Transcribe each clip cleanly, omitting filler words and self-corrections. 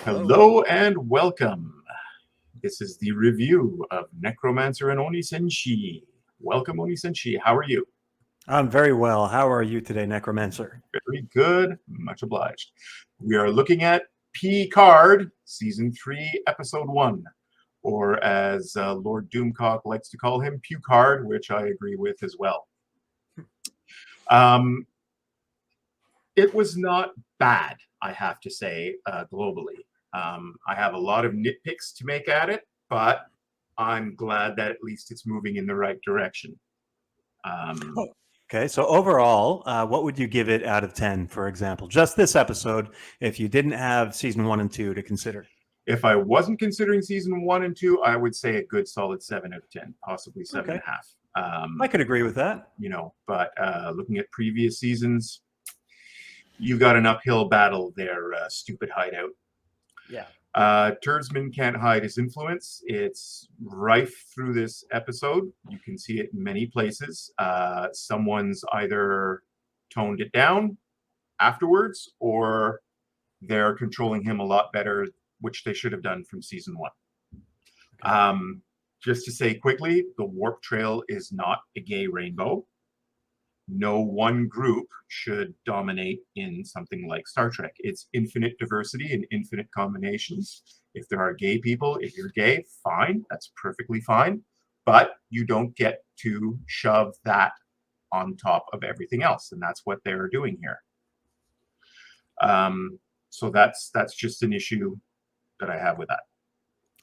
Hello. Hello and welcome. This is the review of Necromancer and Oni Senshi. Welcome, Oni Senshi. How are you? I'm very well. How are you today, Necromancer? Very good. Much obliged. We are looking at Picard, Season 3, Episode 1, or as Lord Doomcock likes to call him, Picard, which I agree with as well. It was not bad, I have to say, globally. I have a lot of nitpicks to make at it, but I'm glad that at least it's moving in the right direction. Okay, so overall, what would you give it out of 10, for example? Just this episode, if you didn't have season 1 and 2 to consider. If I wasn't considering season 1 and 2, I would say a good solid 7 out of 10, possibly 7.5. I could agree with that. But looking at previous seasons, you've got an uphill battle there, stupid Hideout. Yeah. Kurtzman can't hide his influence. It's rife through this episode. You can see it in many places. Someone's either toned it down afterwards, or they're controlling him a lot better, which they should have done from season 1. Okay. Just to say quickly, the warp trail is not a gay rainbow. No one group should dominate in something like Star Trek. It's infinite diversity and infinite combinations. If there are gay people, if you're gay, fine, that's perfectly fine. But you don't get to shove that on top of everything else, and that's what they're doing here. So that's just an issue that I have with that.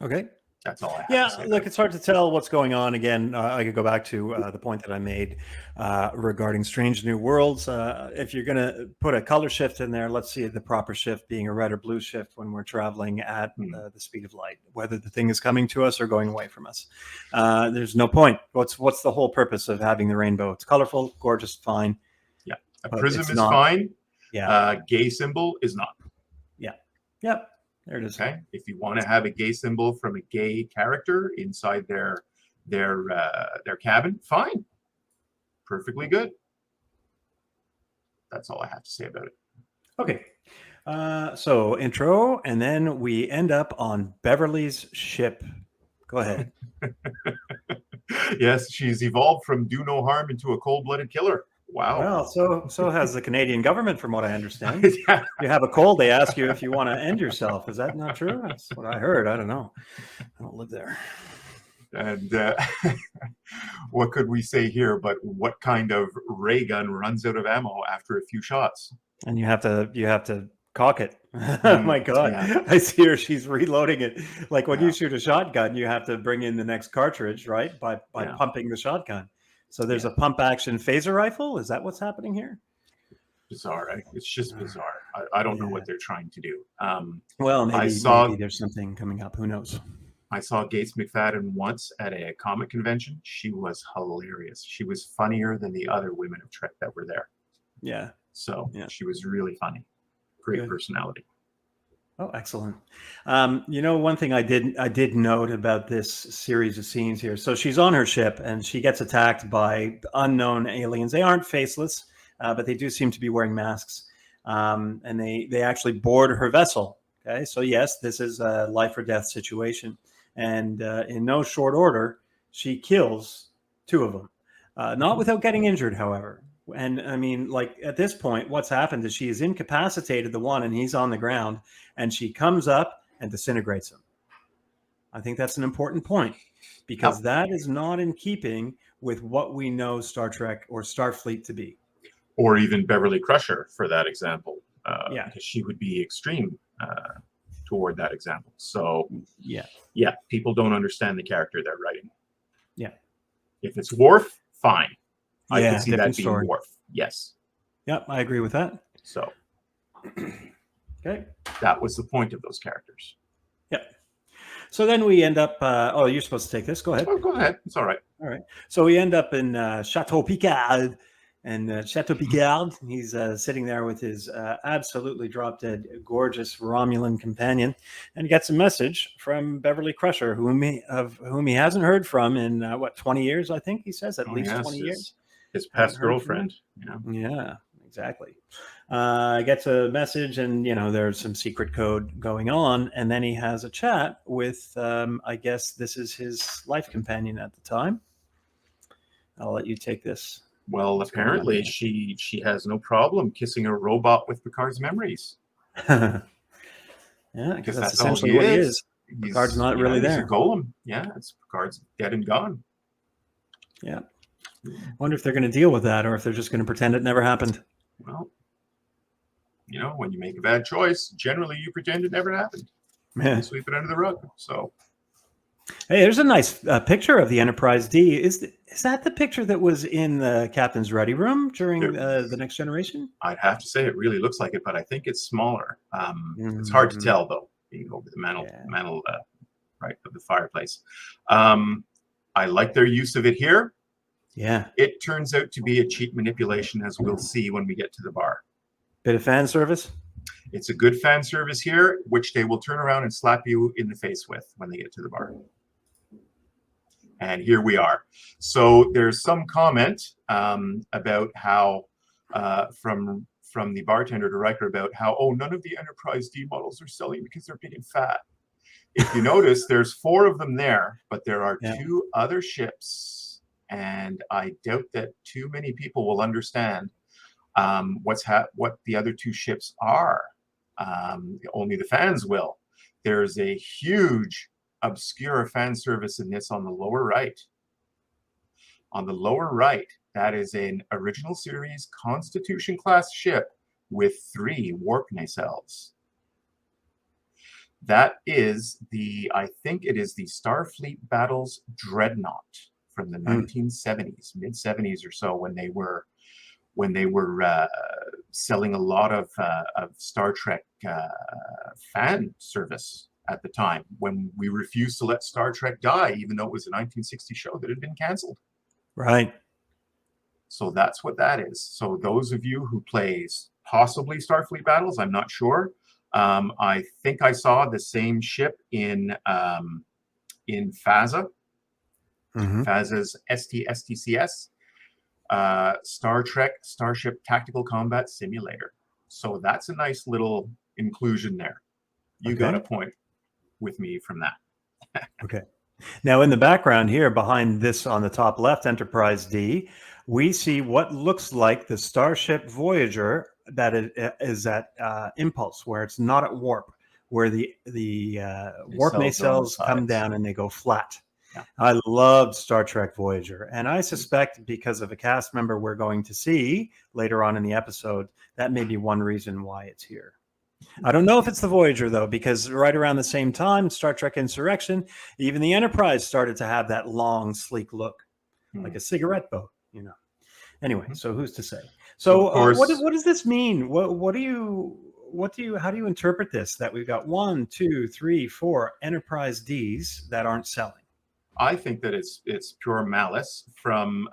Okay. That's all I have to say. Look, it's hard to tell what's going on. Again, I could go back to the point that I made regarding Strange New Worlds. If you're going to put a color shift in there, let's see the proper shift being a red or blue shift when we're traveling at the speed of light, whether the thing is coming to us or going away from us. There's no point. What's the whole purpose of having the rainbow? It's colorful, gorgeous, fine. Yeah. A prism is fine. Yeah. Gay symbol is not. Yeah. Yep. There it is. Okay. If you want to have a gay symbol from a gay character inside their cabin, fine. Perfectly good. That's all I have to say about it. Okay. So intro, and then we end up on Beverly's ship. Go ahead. Yes, she's evolved from do no harm into a cold-blooded killer. Wow. Well, so has the Canadian government, from what I understand. Yeah. You have a cold, they ask you if you want to end yourself. Is that not true? That's what I heard. I don't know. I don't live there. And what could we say here? But what kind of ray gun runs out of ammo after a few shots? And you have to cock it. Oh my God. Yeah. I see her. She's reloading it. Like when you shoot a shotgun, you have to bring in the next cartridge, right? By pumping the shotgun. So there's a pump action phaser rifle. Is that what's happening here? Bizarre. It's just bizarre. I don't know what they're trying to do. Well, maybe there's something coming up. Who knows? I saw Gates McFadden once at a comic convention. She was hilarious. She was funnier than the other women of Trek that were there. Yeah. So she was really funny. Great personality. Oh, excellent. One thing I did note about this series of scenes here. So she's on her ship and she gets attacked by unknown aliens. They aren't faceless, but they do seem to be wearing masks. And they actually board her vessel. Okay, so yes, this is a life or death situation. And in no short order, she kills 2 of them. Not without getting injured, however. And I mean, like at this point, what's happened is she has incapacitated the one and he's on the ground, and she comes up and disintegrates him. I think that's an important point, because that is not in keeping with what we know Star Trek or Starfleet to be. Or even Beverly Crusher, for that example. Because she would be extreme toward that example. So yeah, people don't understand the character they're writing. Yeah. If it's Worf, fine. I Yeah, can see that being story. Worf. Yes. Yep, I agree with that. So, okay, that was the point of those characters. Yep. So then we end up. Oh, you're supposed to take this. Go ahead. Oh, go ahead. It's all right. All right. So we end up in Chateau Picard, and Chateau Picard. He's sitting there with his absolutely drop-dead, gorgeous Romulan companion, and gets a message from Beverly Crusher, whom he hasn't heard from in 20 years? I think he says at least 20 years. His past girlfriend. Yeah, exactly. Gets a message, and there's some secret code going on, and then he has a chat with, I guess this is his life companion at the time. I'll let you take this. Well, apparently she has no problem kissing a robot with Picard's memories. Yeah, because that's essentially what he is. Picard's not really there. He's a golem. Yeah, Picard's dead and gone. Yeah. I wonder if they're going to deal with that, or if they're just going to pretend it never happened. Well, when you make a bad choice, generally you pretend it never happened. You sweep it under the rug. So, hey, there's a nice picture of the Enterprise D. Is that the picture that was in the captain's ready room during the Next Generation? I'd have to say it really looks like it, but I think it's smaller. It's hard to tell, though, being over the mantle right of the fireplace. I like their use of it here. Yeah. It turns out to be a cheap manipulation, as we'll see when we get to the bar. Bit of fan service. It's a good fan service here, which they will turn around and slap you in the face with when they get to the bar. And here we are. So there's some comment about how, from the bartender director, about how, none of the Enterprise D models are selling because they're big and fat. If you notice, there's 4 of them there, but there are 2 other ships. And I doubt that too many people will understand what the other 2 ships are. Only the fans will. There's a huge obscure fan service in this on the lower right. On the lower right, that is an original series Constitution class ship with 3 warp nacelles. That is I think it is the Starfleet Battles Dreadnought from the 1970s, mid 70s or so, when they were selling a lot of Star Trek fan service at the time, when we refused to let Star Trek die, even though it was a 1960 show that had been canceled. Right. So that's what that is. So those of you who plays possibly Starfleet Battles, I'm not sure. I think I saw the same ship in FASA. FASA's STCS. Star Trek Starship Tactical Combat Simulator. So that's a nice little inclusion there. You got a point with me from that. Okay. Now, in the background here, behind this on the top left, Enterprise D, we see what looks like the Starship Voyager that is at impulse, where it's not at warp, where the warp nacelles come down and they go flat. Yeah. I loved Star Trek Voyager, and I suspect because of a cast member we're going to see later on in the episode, that may be one reason why it's here. I don't know if it's the Voyager, though, because right around the same time, Star Trek Insurrection, even the Enterprise started to have that long, sleek look, like a cigarette boat, Anyway, so who's to say? So what does this mean? How do you interpret this, that we've got 1, 2, 3, 4 Enterprise Ds that aren't selling? I think that it's pure malice from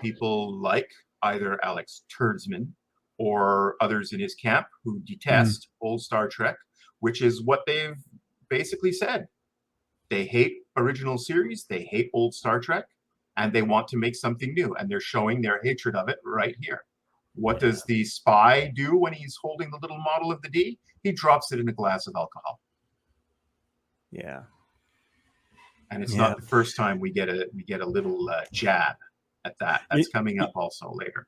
people like either Alex Kurtzman or others in his camp who detest old Star Trek, which is what they've basically said. They hate original series, they hate old Star Trek, and they want to make something new, and they're showing their hatred of it right here. What does the spy do when he's holding the little model of the D? He drops it in a glass of alcohol. Yeah. And it's not the first time we get a little jab at that. That's coming up also later.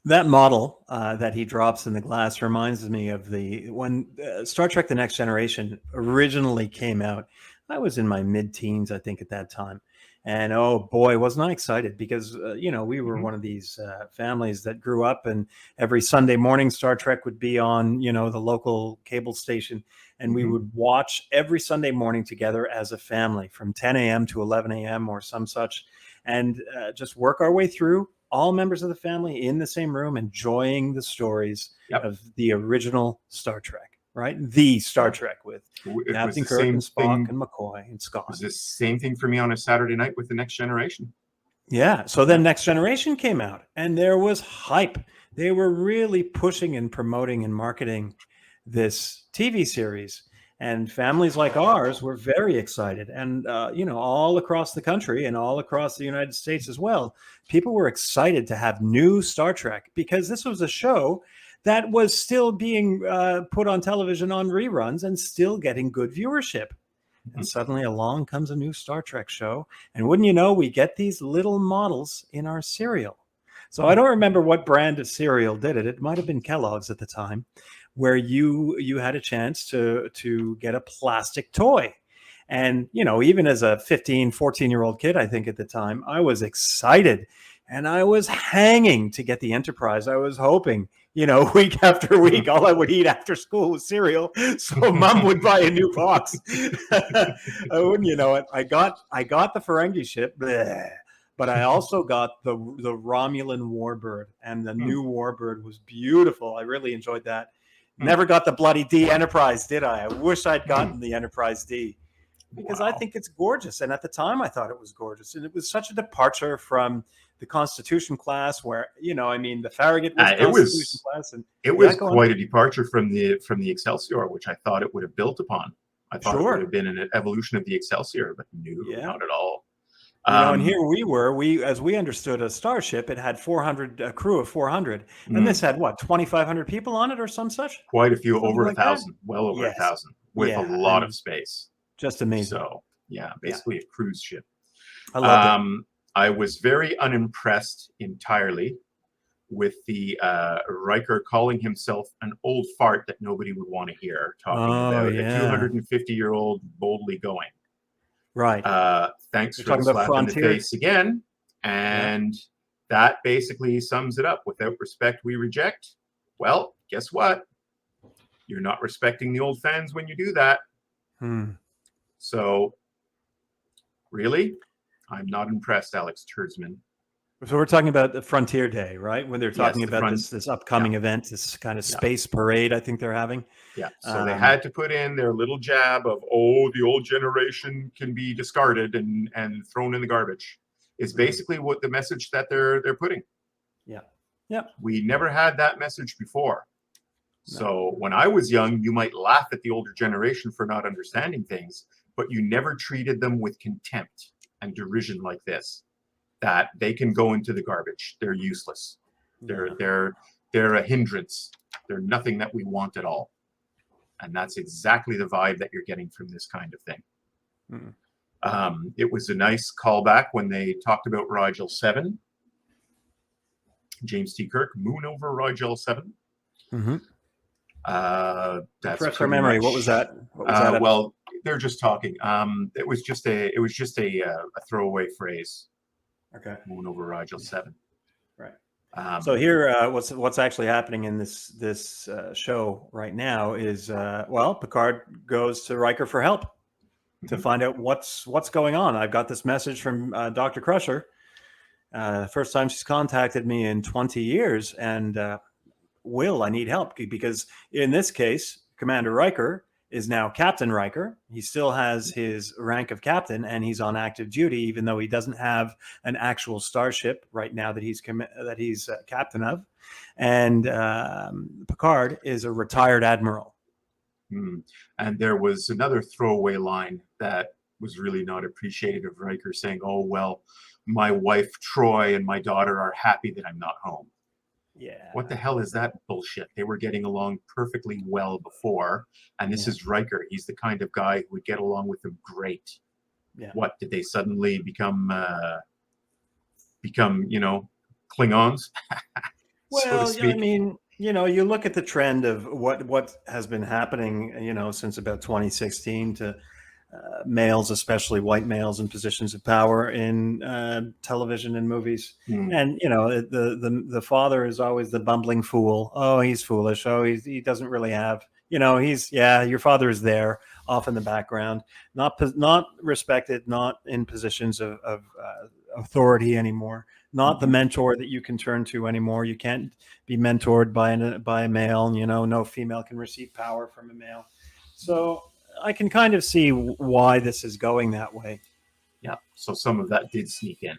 That model that he drops in the glass reminds me of when Star Trek: The Next Generation originally came out. I was in my mid-teens, I think, at that time. And oh boy, wasn't I excited, because, we were one of these families that grew up, and every Sunday morning Star Trek would be on, the local cable station. And we would watch every Sunday morning together as a family from 10 a.m. to 11 a.m. or some such, and just work our way through, all members of the family in the same room, enjoying the stories of the original Star Trek, right? The Star Trek with Captain Kirk and Spock and McCoy and Scott. It was the same thing for me on a Saturday night with The Next Generation. Yeah. So then Next Generation came out, and there was hype. They were really pushing and promoting and marketing this TV series, and families like ours were very excited. And, all across the country and all across the United States as well, people were excited to have new Star Trek, because this was a show that was still being put on television on reruns and still getting good viewership. And suddenly along comes a new Star Trek show. And wouldn't you know, we get these little models in our cereal. So I don't remember what brand of cereal did it. It might have been Kellogg's at the time, where you had a chance to get a plastic toy. And, you know, even as a 15, 14-year-old kid, I think at the time, I was excited and I was hanging to get the Enterprise. I was hoping, you know, week after week, all I would eat after school was cereal. So mom would buy a new box. Wouldn't you know it? I got the Ferengi ship, bleh, but I also got the Romulan Warbird, and the new Warbird was beautiful. I really enjoyed that. Never got the bloody D Enterprise, did I? I wish I'd gotten the Enterprise D, because I think it's gorgeous. And at the time I thought it was gorgeous. And it was such a departure from the Constitution class, where, you know, I mean, the Farragut was Constitution class. And it was quite a departure from the Excelsior, which I thought it would have built upon. I thought it would have been an evolution of the Excelsior, but no, not at all. You know, and here as we understood a starship, it had 400, a crew of 400. And this had what, 2,500 people on it or some such? Quite a few, over 1,000, well over 1,000, with a lot of space. Just amazing. So, yeah, basically a cruise ship. I loved it. I was very unimpressed entirely with the Riker calling himself an old fart that nobody would want to hear, talking about a 250-year-old boldly going. Right. Thanks for the slap in the face again. And that basically sums it up. Without respect, we reject. Well, guess what? You're not respecting the old fans when you do that. So, really? I'm not impressed, Alex Kurtzman. So we're talking about the Frontier Day, right? When they're talking about this upcoming event, this kind of space parade, I think they're having. Yeah. So they had to put in their little jab of, oh, the old generation can be discarded and thrown in the garbage. Is basically what the message that they're putting. Yeah. Yeah. We never had that message before. No. So when I was young, you might laugh at the older generation for not understanding things, but you never treated them with contempt and derision like this, that they can go into the garbage. They're useless. They're a hindrance. They're nothing that we want at all. And that's exactly the vibe that you're getting from this kind of thing. It was a nice callback when they talked about Rigel 7. James T. Kirk, Moon over Rigel 7. That's refresh our memory. What was that? Well, they're just talking. It was just a throwaway phrase. Okay. Moon over Rigel 7. Right. So here, what's actually happening in this show right now is Picard goes to Riker for help to find out what's going on. I've got this message from Dr. Crusher. First time she's contacted me in 20 years, and I need help, because in this case, Commander Riker is now Captain Riker. He still has his rank of captain, and he's on active duty, even though he doesn't have an actual starship right now that he's captain of. And Picard is a retired admiral. And there was another throwaway line that was really not appreciated of Riker, saying, "Oh, well, my wife Troy and my daughter are happy that I'm not home." Yeah. What the hell is that bullshit? They were getting along perfectly well before, and this is Riker. He's the kind of guy who would get along with them great. Yeah. What, did they suddenly become Klingons? Well, so I mean, you look at the trend of what has been happening, since about 2016 to males, especially white males, in positions of power in television and movies. And the father is always the bumbling fool. Oh, he's foolish. Oh, he doesn't really have, your father is there off in the background, not respected, not in positions of authority anymore, not the mentor that you can turn to anymore. You can't be mentored by a male. No female can receive power from a male. So I can kind of see why this is going that way. Yeah, so some of that did sneak in.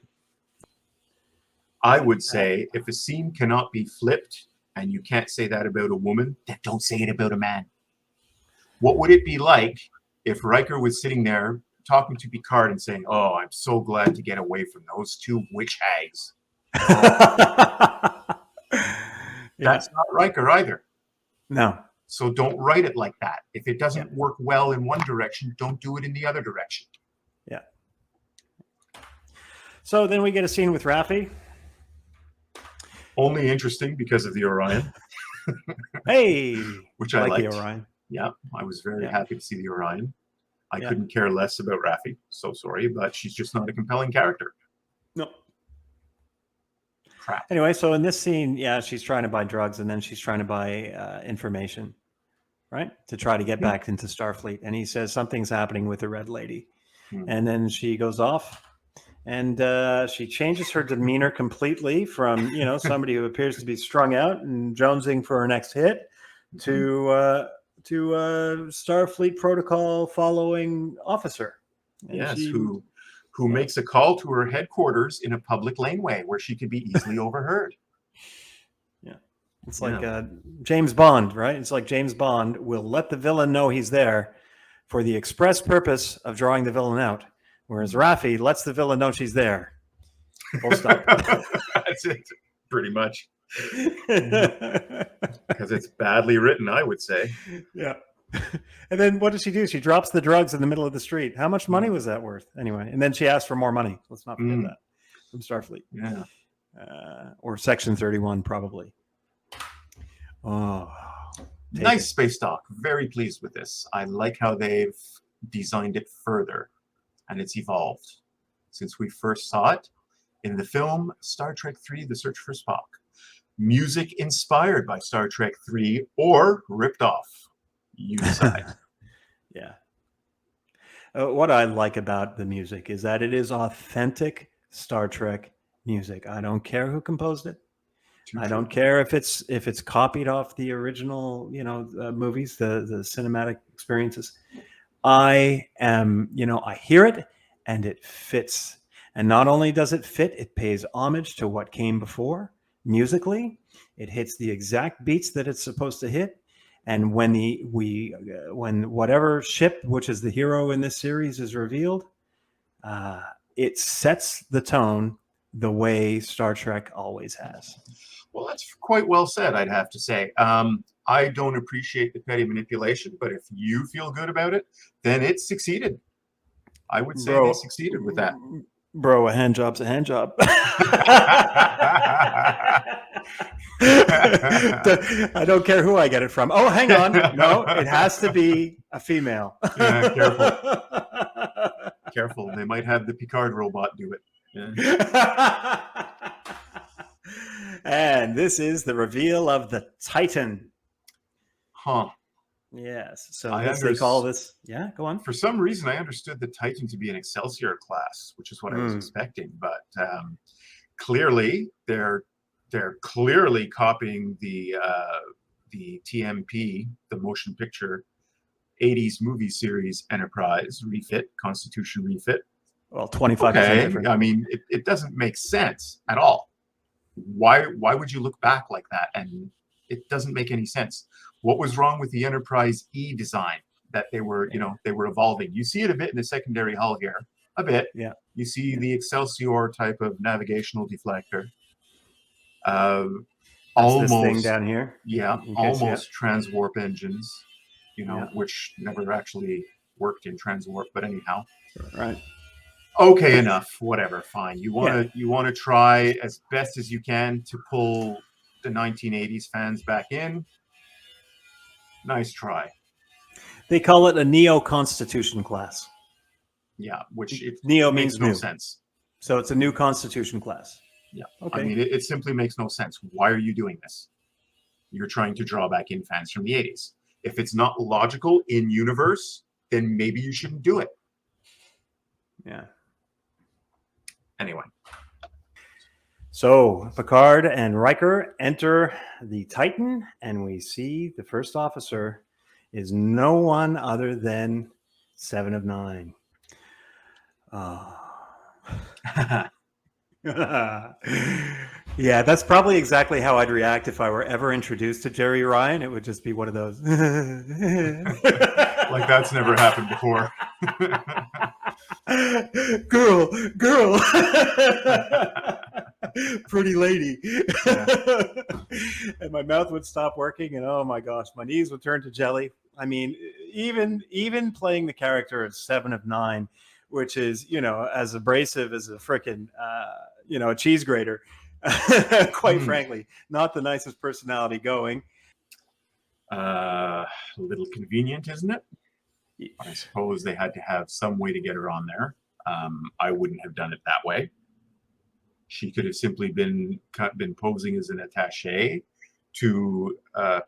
I would say if a scene cannot be flipped, and you can't say that about a woman, then don't say it about a man. What would it be like if Riker was sitting there talking to Picard and saying, "Oh, I'm so glad to get away from those two witch hags"? That's not Riker either. No. So don't write it like that. If it doesn't Yeah. work well in one direction, don't do it in the other direction. Yeah. So then we get a scene with Raffi. Only interesting because of the Orion. Hey, which I liked. the Orion. Yeah, I was very happy to see the Orion. I Yeah. couldn't care less about Raffi. So sorry, but she's just not a compelling character. No. Crap. Anyway, so in this scene, she's trying to buy drugs, and then she's trying to buy information, right, to try to get back into Starfleet. And he says something's happening with the Red Lady, and then she goes off, and she changes her demeanor completely from somebody who appears to be strung out and jonesing for her next hit to Starfleet protocol following officer. And yes, who makes a call to her headquarters in a public laneway where she could be easily overheard. Yeah. It's like James Bond, right? It's like James Bond will let the villain know he's there for the express purpose of drawing the villain out, whereas Raffi lets the villain know she's there. Full stop. That's it, pretty much. Because it's badly written, I would say. Yeah. And then what does she do? She drops the drugs in the middle of the street. How much money was that worth? Anyway, and then she asks for more money. Let's not forget that. From Starfleet. Yeah. Or Section 31, probably. Oh. Nice space dock. Very pleased with this. I like how they've designed it further. And it's evolved since we first saw it in the film Star Trek III, The Search for Spock. Music inspired by Star Trek III or ripped off. You decide. Yeah. What I like about the music is that it is authentic Star Trek music. I don't care who composed it. I don't care if it's copied off the original, movies, the cinematic experiences. I hear it and it fits. And not only does it fit, it pays homage to what came before musically. It hits the exact beats that it's supposed to hit. And when when whatever ship, which is the hero in this series, is revealed, it sets the tone the way Star Trek always has. Well, that's quite well said, I'd have to say. I don't appreciate the petty manipulation, but if you feel good about it, then it succeeded. I would say they succeeded with that. Bro, a hand job's a hand job. I don't care who I get it from. Oh, hang on. No, it has to be a female. Yeah, careful. Careful. They might have the Picard robot do it. Yeah. And this is the reveal of the Titan. Huh. Yes. So they call this. Yeah, go on. For some reason, I understood the Titan to be an Excelsior class, which is what I was expecting. But clearly, they're clearly copying the TMP, the motion picture 80s movie series Enterprise refit, Constitution refit. Well, 25% different. I mean, it doesn't make sense at all. Why would you look back like that? And it doesn't make any sense. What was wrong with the Enterprise E design that they were evolving? You see it a bit in the secondary hull here, a bit. Yeah. You see the Excelsior type of navigational deflector. Almost this thing down here. Yeah, almost transwarp engines, which never actually worked in transwarp, but anyhow. Right. Okay, enough. Whatever, fine. You want to try as best as you can to pull the 1980s fans back in. Nice try. They call it a Neo-Constitution class. Yeah, which Neo makes means no new. sense. So it's a new Constitution class. Yeah. Okay. I mean, it simply makes no sense. Why are you doing this? You're trying to draw back in fans from the 80s. If it's not logical in universe, then maybe you shouldn't do it. Yeah. Anyway. So Picard and Riker enter the Titan, and we see the first officer is no one other than Seven of Nine. Yeah, that's probably exactly how I'd react if I were ever introduced to Jerry Ryan. It would just be one of those. Like that's never happened before. Girl. Pretty lady. Yeah. And my mouth would stop working, and oh my gosh, my knees would turn to jelly. I mean, even playing the character of Seven of Nine, which is, as abrasive as a frickin' a cheese grater. Quite Hmm. frankly, not the nicest personality going. A little convenient, isn't it? I suppose they had to have some way to get her on there. I wouldn't have done it that way. She could have simply been posing as an attaché to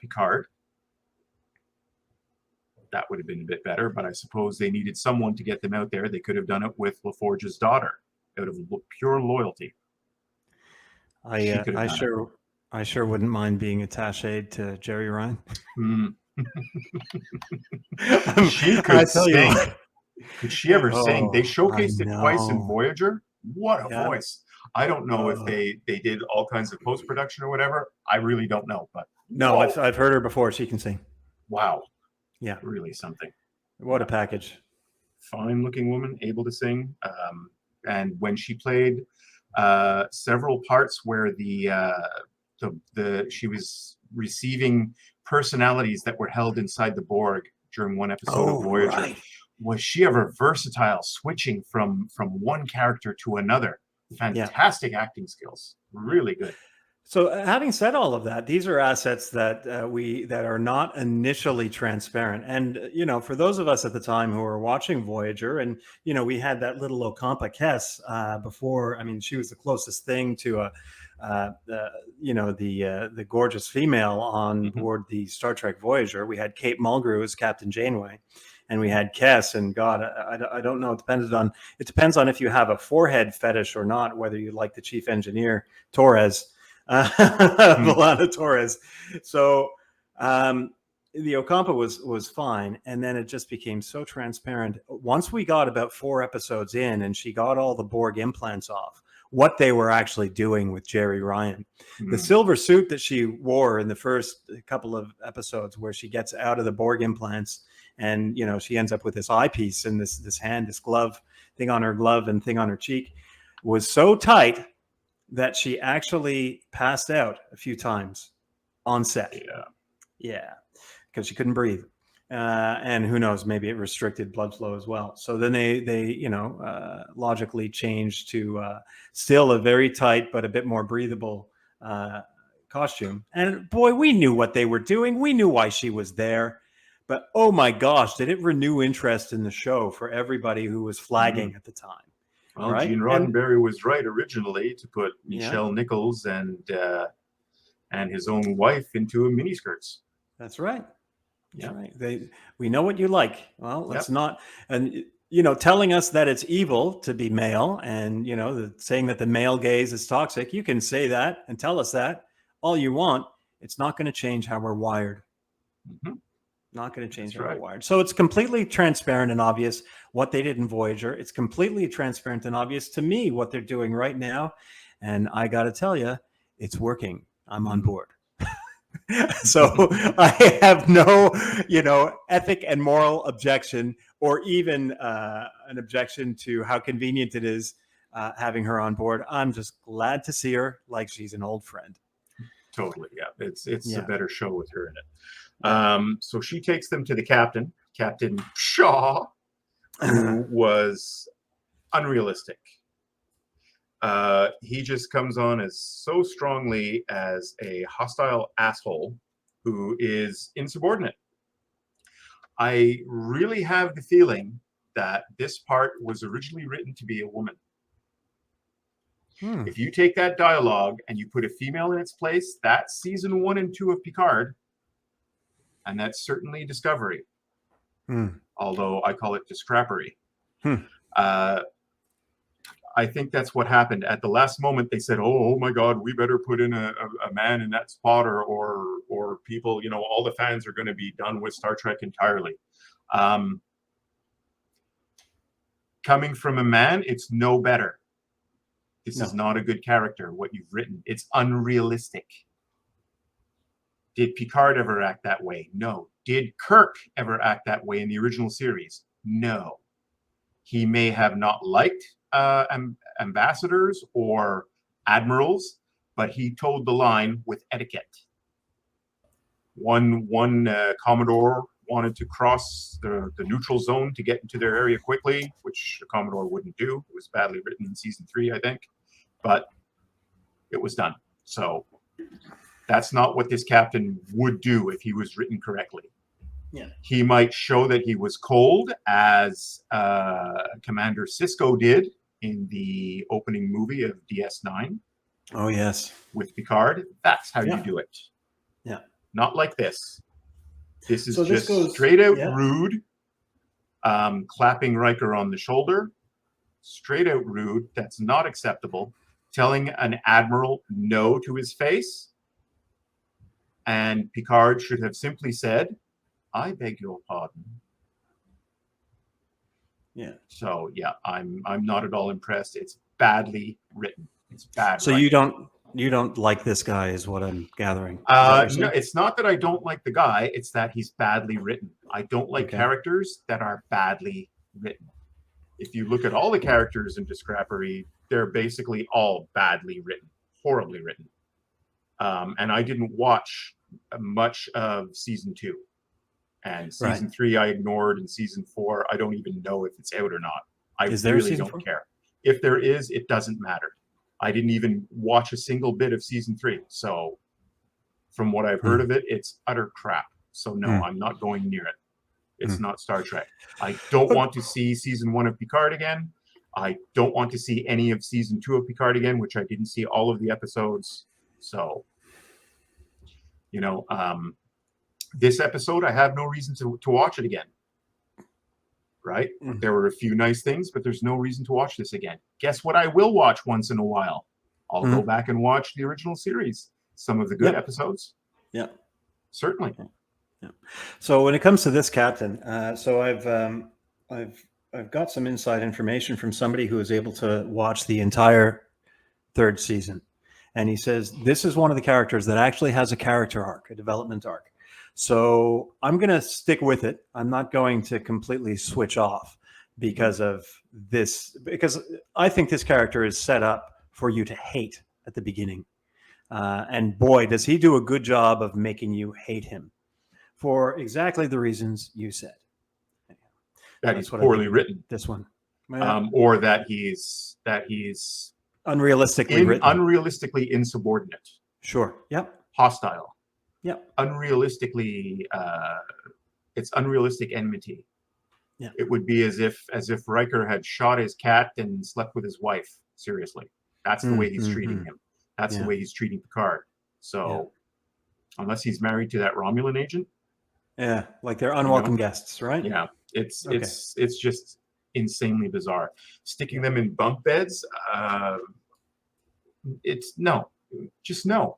Picard. That would have been a bit better, but I suppose they needed someone to get them out there. They could have done it with LaForge's daughter out of pure loyalty. She could have I done sure I sure wouldn't mind being attached to Jerry Ryan. it. She I could tell you sing. what. Could she ever sing? They Oh, I showcased it twice in know. Voyager. What a Yeah. voice. I don't know if Oh. they did all kinds of post-production or whatever. I really don't know, but No, I've heard her before. She can sing. wow. Yeah. Really something. What a package. Fine-looking woman, able to sing. And when she played several parts where she was receiving personalities that were held inside the Borg during one episode of Voyager. Right. Was she ever versatile, switching from one character to another? Fantastic acting skills, really good. So, having said all of that, these are assets that that are not initially transparent. And for those of us at the time who were watching Voyager, and we had that little Ocampa Kess before. I mean, she was the closest thing to the gorgeous female on board the Star Trek Voyager. We had Kate Mulgrew as Captain Janeway, and we had Kess. And God, I don't know. It depends on if you have a forehead fetish or not. Whether you like the chief engineer Torres. Milana Torres. So the Ocampa was fine, and then it just became so transparent. Once we got about 4 episodes in, and she got all the Borg implants off, what they were actually doing with Jerry Ryan. The silver suit that she wore in the first couple of episodes, where she gets out of the Borg implants, and she ends up with this eyepiece and this hand, this glove thing on her glove and thing on her cheek, was so tight that she actually passed out a few times on set. Yeah, because she couldn't breathe, and who knows, maybe it restricted blood flow as well. So then they logically changed to still a very tight but a bit more breathable costume. And boy, we knew what they were doing. We knew why she was there. But oh my gosh, did it renew interest in the show for everybody who was flagging at the time. Well, right? Gene Roddenberry was right originally to put Nichelle Yeah. Nichols and his own wife into miniskirts. That's right. Yeah. That's right. We know what you like. Well, let's not, and telling us that it's evil to be male, and saying that the male gaze is toxic. You can say that and tell us that all you want. It's not going to change how we're wired. Not going to change how we're wired. So it's completely transparent and obvious what they did in Voyager. It's completely transparent and obvious to me what they're doing right now. And I got to tell you, it's working. I'm on board. So I have no, ethic and moral objection, or even an objection to how convenient it is having her on board. I'm just glad to see her like she's an old friend. Totally. Yeah. It's a better show with her in it. So she takes them to the Captain Shaw, who was unrealistic. He just comes on as so strongly as a hostile asshole who is insubordinate. I really have the feeling that this part was originally written to be a woman. If you take that dialogue and you put a female in its place, that's season 1 and 2 of Picard. And that's certainly Discovery, although I call it Discrapery. I think that's what happened. At the last moment, they said, oh my God, we better put in a man in that spot, or people, all the fans are going to be done with Star Trek entirely. Coming from a man, it's no better. This is not a good character, what you've written. It's unrealistic. Did Picard ever act that way? No. Did Kirk ever act that way in the original series? No. He may have not liked ambassadors or admirals, but he towed the line with etiquette. One Commodore wanted to cross the neutral zone to get into their area quickly, which the Commodore wouldn't do. It was badly written in season 3, I think, but it was done. So that's not what this captain would do if he was written correctly. Yeah. He might show that he was cold, as Commander Sisko did in the opening movie of DS9. Oh, yes. With Picard. That's how you do it. Yeah. Not like this. This is So just this goes, straight out rude, clapping Riker on the shoulder. Straight out rude. That's not acceptable. Telling an admiral no to his face. And Picard should have simply said, I beg your pardon. Yeah. So yeah, I'm not at all impressed. It's badly written. It's bad. So writing. you don't like this guy, is what I'm gathering. No, it's not that I don't like the guy. It's that he's badly written. I don't like characters that are badly written. If you look at all the characters in Discrepancy, they're basically all badly written, horribly written. And I didn't watch much of season 2. And season 3 I ignored, and season 4 I don't even know if it's out or not. I really don't care. If there is, it doesn't matter. I didn't even watch a single bit of season 3. So from what I've heard of it, it's utter crap. So no, I'm not going near it. It's not Star Trek. I don't want to see season 1 of Picard again. I don't want to see any of season 2 of Picard again, which I didn't see all of the episodes. So, you know, this episode, I have no reason to watch it again. Right? There were a few nice things, but there's no reason to watch this again. Guess what I will watch once in a while? I'll go back and watch the original series. Some of the good episodes. Yeah. Certainly. Yeah. So when it comes to this captain, so I've got some inside information from somebody who was able to watch the entire 3rd season. And he says this is one of the characters that actually has a character arc, a development arc. So I'm going to stick with it. I'm not going to completely switch off because of this, because I think this character is set up for you to hate at the beginning. And boy, does he do a good job of making you hate him for exactly the reasons you said. That he's poorly written. This one. Or that he's unrealistically written. Unrealistically insubordinate. Sure. Yep. Hostile. Yeah. Unrealistically, it's unrealistic enmity. Yeah. It would be as if Riker had shot his cat and slept with his wife. Seriously, that's the way he's treating him. That's the way he's treating Picard. So, unless he's married to that Romulan agent, like they're unwelcome guests, right? Yeah, it's just insanely bizarre. Sticking them in bunk beds, it's no, just no.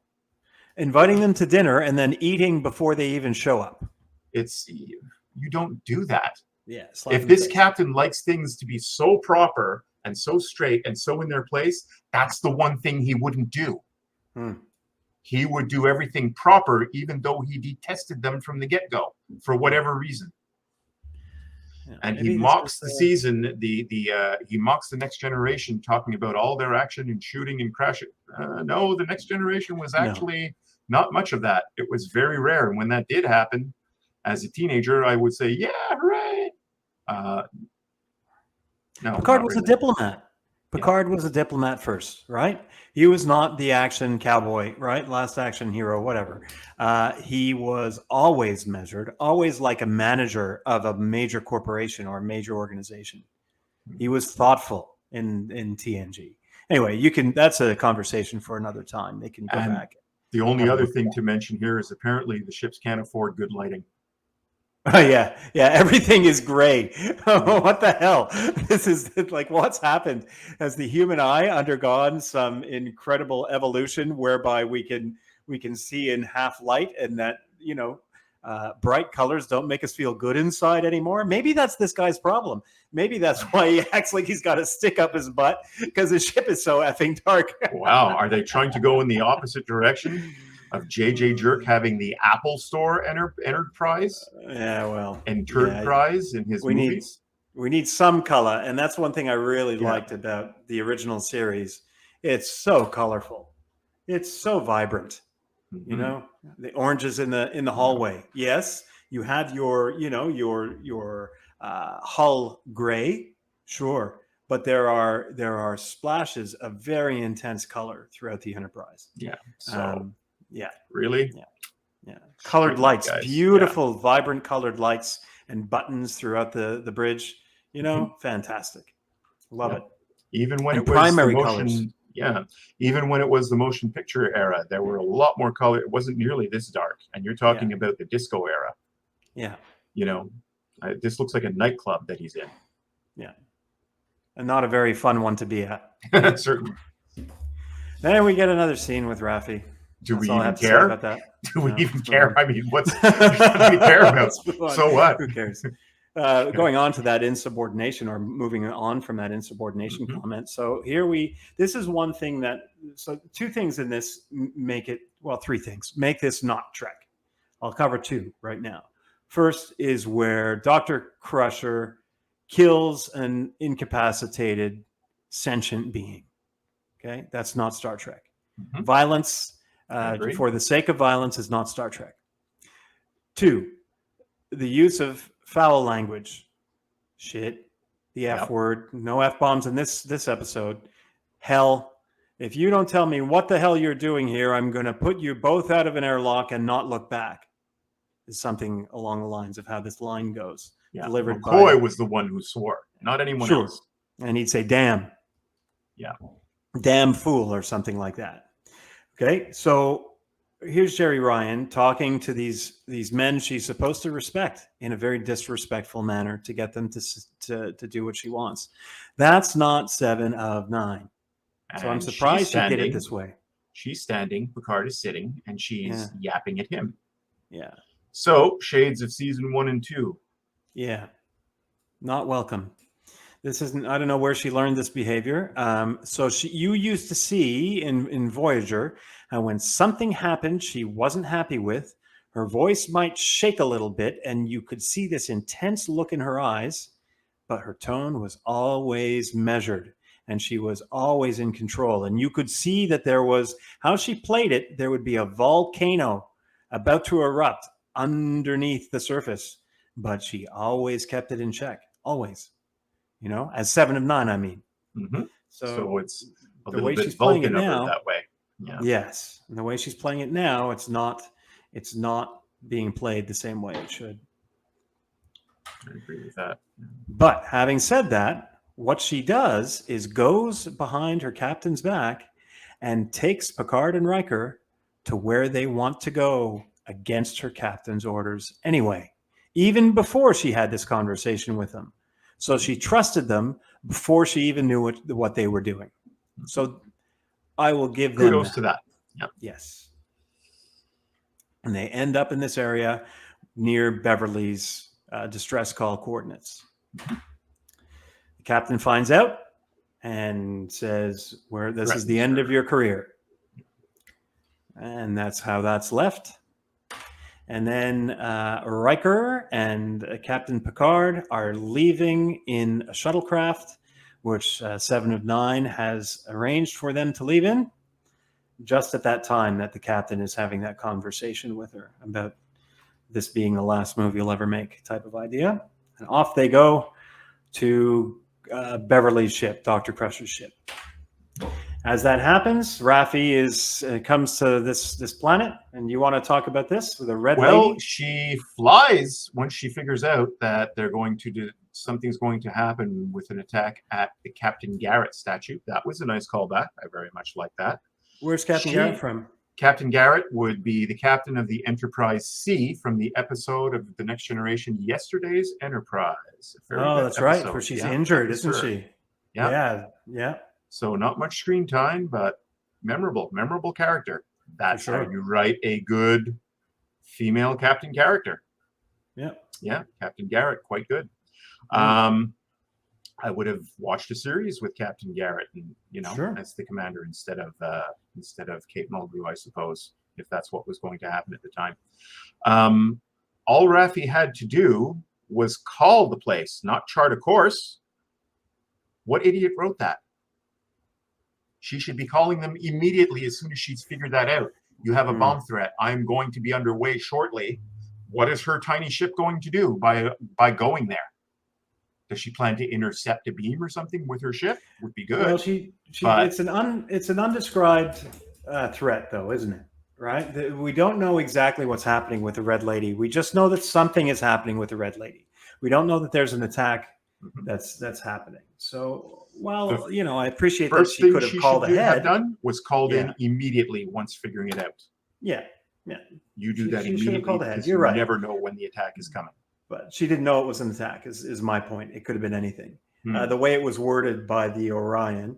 Inviting them to dinner and then eating before they even show up. You don't do that. Yeah. If this captain likes things to be so proper and so straight and so in their place, that's the one thing he wouldn't do. He would do everything proper, even though he detested them from the get-go for whatever reason. Yeah, and he mocks the season. He mocks the Next Generation, talking about all their action and shooting and crashing. No, the Next Generation was actually not much of that. It was very rare, and when that did happen, as a teenager, I would say, "Yeah, hooray!" No, Picard was a diplomat. Picard was a diplomat first, right? He was not the action cowboy, right? Last action hero, whatever. He was always measured, always like a manager of a major corporation or a major organization. He was thoughtful in TNG. Anyway, that's a conversation for another time. They can go back. The only other thing to mention here is apparently the ships can't afford good lighting. Oh, yeah. Everything is gray. What the hell? This is like, what's happened? Has the human eye undergone some incredible evolution whereby we can see in half light, and that, bright colors don't make us feel good inside anymore? Maybe that's this guy's problem. Maybe that's why he acts like he's got a stick up his butt, because his ship is so effing dark. Wow. Are they trying to go in the opposite direction of JJ Jerk having the Apple Store enterprise? And Turd Prize in his movies? We need some color, and that's one thing I really liked about the original series, It's so colorful. It's so vibrant. You Mhm. know, the oranges in the hallway. Yes, you have your your hull gray, sure, but there are splashes of very intense color throughout the Enterprise. Yeah. So Um, yeah, really, yeah, yeah. Colored shoot me, lights, guys. Yeah. beautiful, vibrant colored lights and buttons throughout the bridge. You Mhm. know, fantastic. Love Yeah. it. Even when And it was the primary colors. motion, yeah, even when it was the motion picture era, there were a lot more color. It wasn't nearly this dark. And you're Yeah, talking about the disco era. yeah, You know, this looks like a nightclub that he's yeah. And not a very fun one to be at. in. Certainly. Then we get another scene with Raffi. Do That's we all I even have to say about care? that. Do we No, even let's move care? on. I mean, there's nothing to care about. Let's move on. So what? Who cares? Going on to that insubordination, or moving on from that insubordination Mhm. comment. So this is one thing so two things in this make it, well, three things make this not Trek. I'll cover two right now. First is where Dr. Crusher kills an incapacitated sentient being. Okay, that's not Star Trek. Mhm. Violence, I agree. for the sake of violence, is not Star Trek. Two, the use of foul language, shit, the F Yep. word, no F bombs in this episode. Hell, if you don't tell me what the hell you're doing here, I'm going to put you both out of an airlock and not look back. Is something along the lines of how this line goes, Yeah. delivered McCoy by, was the one who swore, not anyone sure, else. and he'd say, "Damn, Yeah. damn fool," or something like that. Okay, so here's Jerry Ryan talking to these men she's supposed to respect in a very disrespectful manner to get them to do what she wants. That's not 7 of 9. So I'm And she's surprised she did it standing. this way. She's standing. Picard is sitting, and Yeah, she's yapping at him. yeah, So shades of season 1 and 2. yeah. Not welcome. This isn't. I don't know where she learned this behavior. So you used to see in Voyager, and when something happened she wasn't happy with, her voice might shake a little bit, and you could see this intense look in her eyes, but her tone was always measured, and she was always in control. And you could see that there was, how she played it, there would be a volcano about to erupt underneath the surface, but she always kept it in check. Always. As 7 of 9, I mean. Mm-hmm. So So it's a the little way bit she's playing it Vulcan of her now, that way. Yeah. yes, and the way she's playing it now, it's not being played the same way it should. I agree with that. But having said that, what she does is goes behind her captain's back and takes Picard and Riker to where they want to go against her captain's orders anyway, even before she had this conversation with them. So she trusted them before she even knew what they were doing. So I will give them Kudos to that. Yeah. Yes. And they end up in this area near Beverly's distress call coordinates. The captain finds out and says, "Where this is the end of your career." And that's how that's left. And then Riker and Captain Picard are leaving in a shuttlecraft, which 7 of 9 has arranged for them to leave in, just at that time that the captain is having that conversation with her about this being the last movie you'll ever make type of idea. And off they go to Beverly's ship, Dr. Crusher's ship. As that happens, Raffi comes to this planet, and you want to talk about this with a red Well, lady? she flies once she figures out that they're going to do something's going to happen with an attack at the Captain Garrett statue. That was a nice callback. I very much like that. Where's Captain Garrett from? Captain Garrett would be the captain of the Enterprise C from the episode of The Next Generation, Yesterday's Enterprise. Oh, that's right. Where she's injured, isn't she? Yeah. Yeah. So not much screen time, but memorable character. That's sure. how you write a good female captain character. Yeah. Yeah, Captain Garrett, quite good. I would have watched a series with Captain Garrett, and Sure. as the commander instead of Kate Mulgrew, I suppose, if that's what was going to happen at the time. All Raffi had to do was call the place, not chart a course. What idiot wrote that? She should be calling them immediately as soon as she's figured that out. You have a bomb threat. I'm going to be underway shortly. What is her tiny ship going to do by going there? Does she plan to intercept a beam or something with her ship? Would be good. Well, it's an undescribed threat, though, isn't it? Right? We don't know exactly what's happening with the Red Lady. We just know that something is happening with the Red Lady. We don't know that there's an attack that's happening. So, well, you know, I appreciate that she could have called ahead. Have done was called in immediately once figuring it out. Yeah. You do that immediately. Called ahead. Because You're right. You never know when the attack is coming. But she didn't know it was an attack. Is my point. It could have been anything. The way it was worded by the Orion.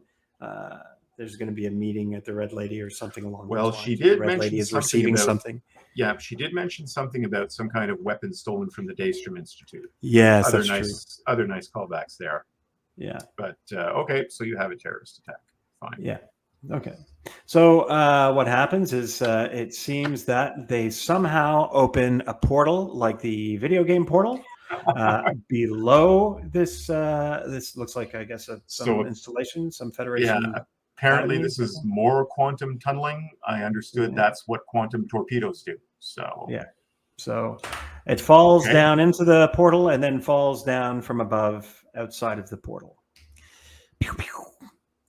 There's going to be a meeting at the Red Lady or something along those lines. Well, she did Red mention Lady is receiving something. Yeah, she did mention something about some kind of weapon stolen from the Daystrom Institute. Yes, other that's nice, true. Other nice callbacks there. Yeah. But okay, so you have a terrorist attack. Fine. Yeah. Okay. So what happens is it seems that they somehow open a portal like the video game portal below this. This looks like, I guess, some installation, some Federation. Yeah. Apparently, this is more quantum tunneling. I understood that's what quantum torpedoes do. So yeah. So it falls down into the portal and then falls down from above outside of the portal. Pew, pew.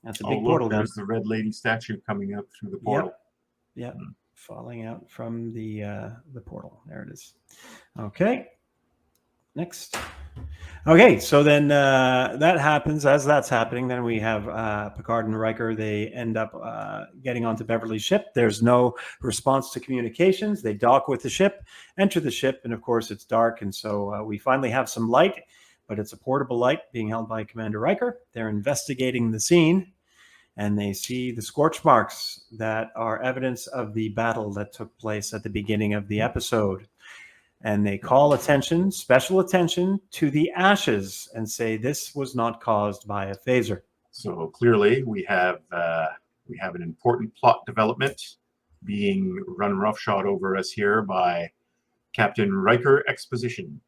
That's a big portal. There's the Red Lady statue coming up through the portal. Yeah, falling out from the portal. There it is. Okay. Next. Okay, so then that happens. As that's happening, then we have Picard and Riker. They end up getting onto Beverly's ship. There's no response to communications. They dock with the ship, enter the ship, and of course it's dark. And so we finally have some light, but it's a portable light being held by Commander Riker. They're investigating the scene, and they see the scorch marks that are evidence of the battle that took place at the beginning of the episode. And they call attention, special attention, to the ashes and say this was not caused by a phaser. So clearly we have an important plot development being run roughshod over us here by Captain Riker Exposition.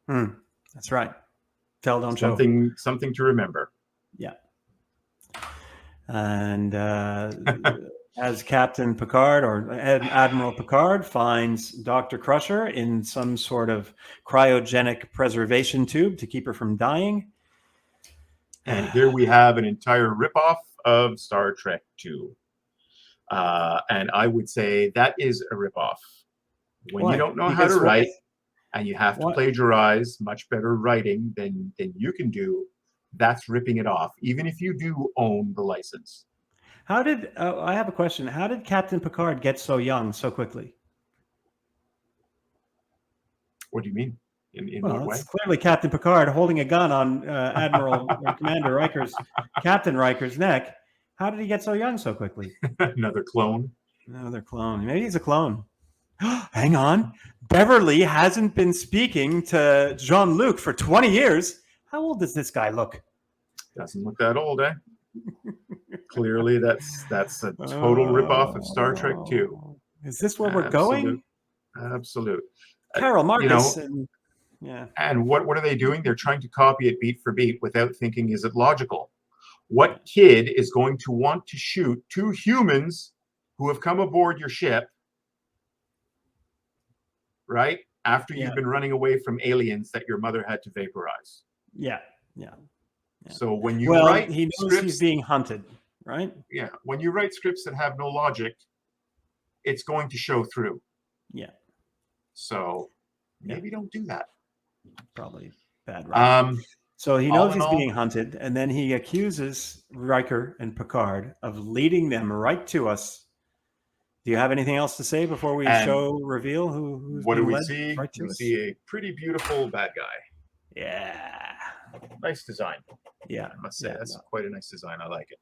That's right. Tell, don't show. Something to remember. Yeah. And as Captain Picard or Admiral Picard finds Dr. Crusher in some sort of cryogenic preservation tube to keep her from dying. And here we have an entire ripoff of Star Trek II. And I would say that is a ripoff. When you don't know how to write and you have to plagiarize much better writing than you can do, that's ripping it off, even if you do own the license. How did I have a question? How did Captain Picard get so young so quickly? What do you mean? In well, what way? It's clearly Captain Picard holding a gun on Admiral or Commander Captain Riker's neck. How did he get so young so quickly? Another clone. Another clone. Maybe he's a clone. Hang on. Beverly hasn't been speaking to Jean-Luc for 20 years. How old does this guy look? Doesn't look that old, eh? Clearly, that's a total ripoff of Star Trek II. Is this where we're going? Absolute. Carol Marcus. And what are they doing? They're trying to copy it beat for beat without thinking, is it logical? What kid is going to want to shoot two humans who have come aboard your ship, right? After you've been running away from aliens that your mother had to vaporize. Yeah. So when you write he knows scripts, he's being hunted, right? Yeah. When you write scripts that have no logic, it's going to show through. Yeah. So maybe don't do that. Probably bad writing. So he knows he's being hunted, and then he accuses Riker and Picard of leading them right to us. Do you have anything else to say before we reveal who's what do we led see? right to we us? See a pretty beautiful bad guy. Yeah. Nice design. Yeah. I must say, that's quite a nice design. I like it.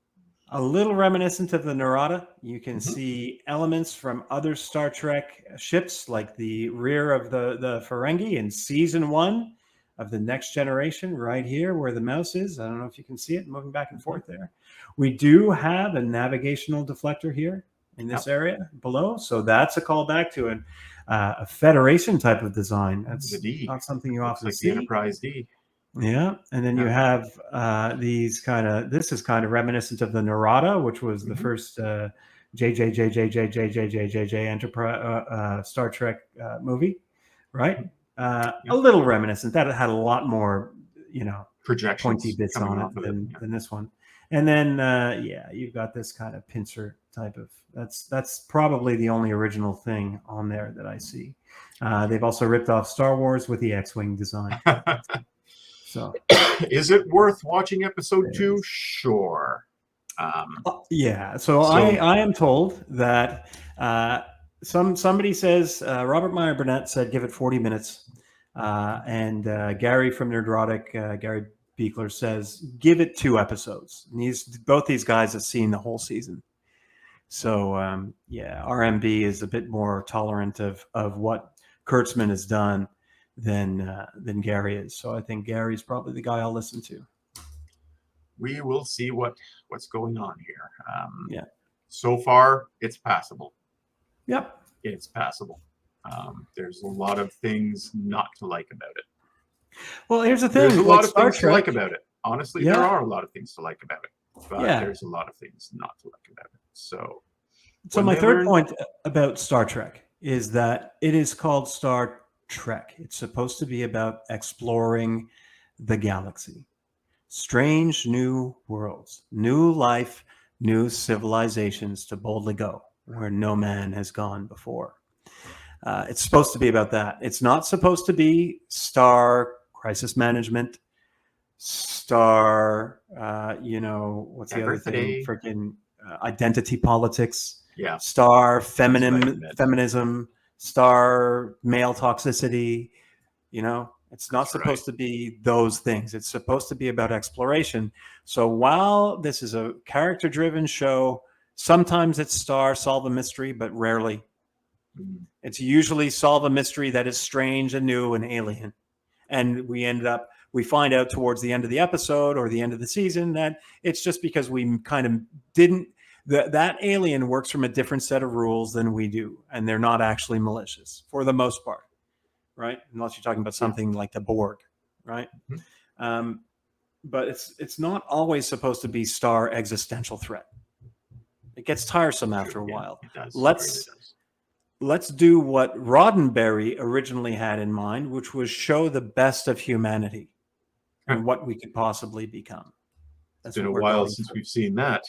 A little reminiscent of the Narada. You can see elements from other Star Trek ships, like the rear of the Ferengi in season 1 of the Next Generation, right here where the mouse is. I don't know if you can see it moving back and forth there. We do have a navigational deflector here in this area below. So that's a callback to a Federation type of design. That's not something you often see. The Enterprise D. Yeah, and then you Yeah. have these kind of. This is kind of reminiscent of the Narada, which was the Mhm. first JJJJJJJJJJ Enterprise Star Trek movie, right? Yeah. A little reminiscent. That had a lot more, pointy Projections bits coming on off it of it. Yeah. than this one. And then you've got this kind of pincer type of. That's probably the only original thing on there that I see. They've also ripped off Star Wars with the X-wing design. So. Is it worth watching episode There it 2? is. Sure. Yeah. So I am told that somebody says Robert Meyer Burnett said give it 40 minutes, and Gary from Nerdrotic, Gary Beekler says give it 2 episodes. And both these guys have seen the whole season. So RMB is a bit more tolerant of what Kurtzman has done than Gary is. So I think Gary's probably the guy I'll listen to. We will see what's going on here. Yeah. So far, it's passable. Yep. It's passable. There's a lot of things not to like about it. Well, here's the thing. There's a lot of Star things to Trek, like about it. Honestly, Yeah. there are a lot of things to like about it. But Yeah. there's a lot of things not to like about it. So my third point about Star Trek is that it is called Star Trek. It's supposed to be about exploring the galaxy. Strange new worlds, new life, new civilizations to boldly go where no man has gone before. It's supposed to be about that. It's not supposed to be star crisis management, star, what's the other thing? Diversity. Freaking identity politics. Yeah. Star That's what I meant. feminism, star male toxicity. It's not That's supposed to be those things. It's supposed to be about exploration. So while this is a character-driven show, sometimes it's star solve a mystery, but rarely. It's usually solve a mystery that is strange and new and alien. And we find out towards the end of the episode or the end of the season that it's just because we kind of didn't, that alien works from a different set of rules than we do. And they're not actually malicious for the most part, right? Unless you're talking about something like the Borg, right? Mm-hmm. But it's not always supposed to be star existential threat. It gets tiresome after a while. It does. Let's do what Roddenberry originally had in mind, which was show the best of humanity and what we could possibly become. It's been a while since we've seen that.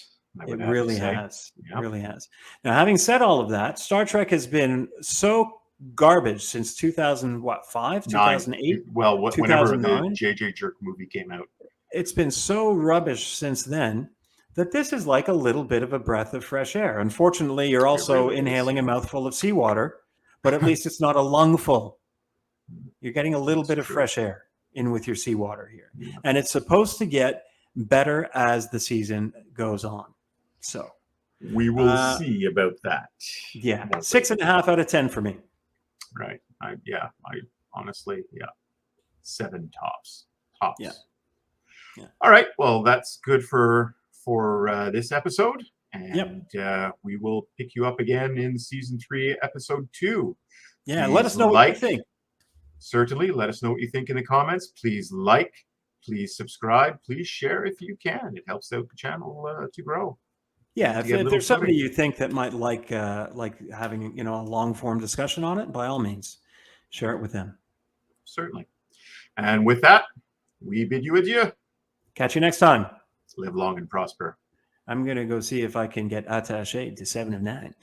It really has. It really has. Now, having said all of that, Star Trek has been so garbage since 2005, 2008. Well, whenever the J.J. Jerk movie came out. It's been so rubbish since then that this is like a little bit of a breath of fresh air. Unfortunately, you're also inhaling a mouthful of seawater, but at least it's not a lungful. You're getting a little bit of fresh air in with your seawater here. Yeah. And it's supposed to get better as the season goes on. So we will see about that. Yeah. 6.5 out of 10 for me. Right. I honestly, 7 tops. Yeah. All right. Well, that's good for this episode. And we will pick you up again in season 3, episode 2. Yeah. Let us know what you think. Certainly. Let us know what you think in the comments. Please like, please subscribe, please share if you can. It helps out the channel to grow. Yeah, if there's somebody you think that might like having a long form discussion on it, by all means, share it with them. Certainly. And with that, we bid you adieu. Catch you next time. Live long and prosper. I'm gonna go see if I can get attaché to 7 of 9.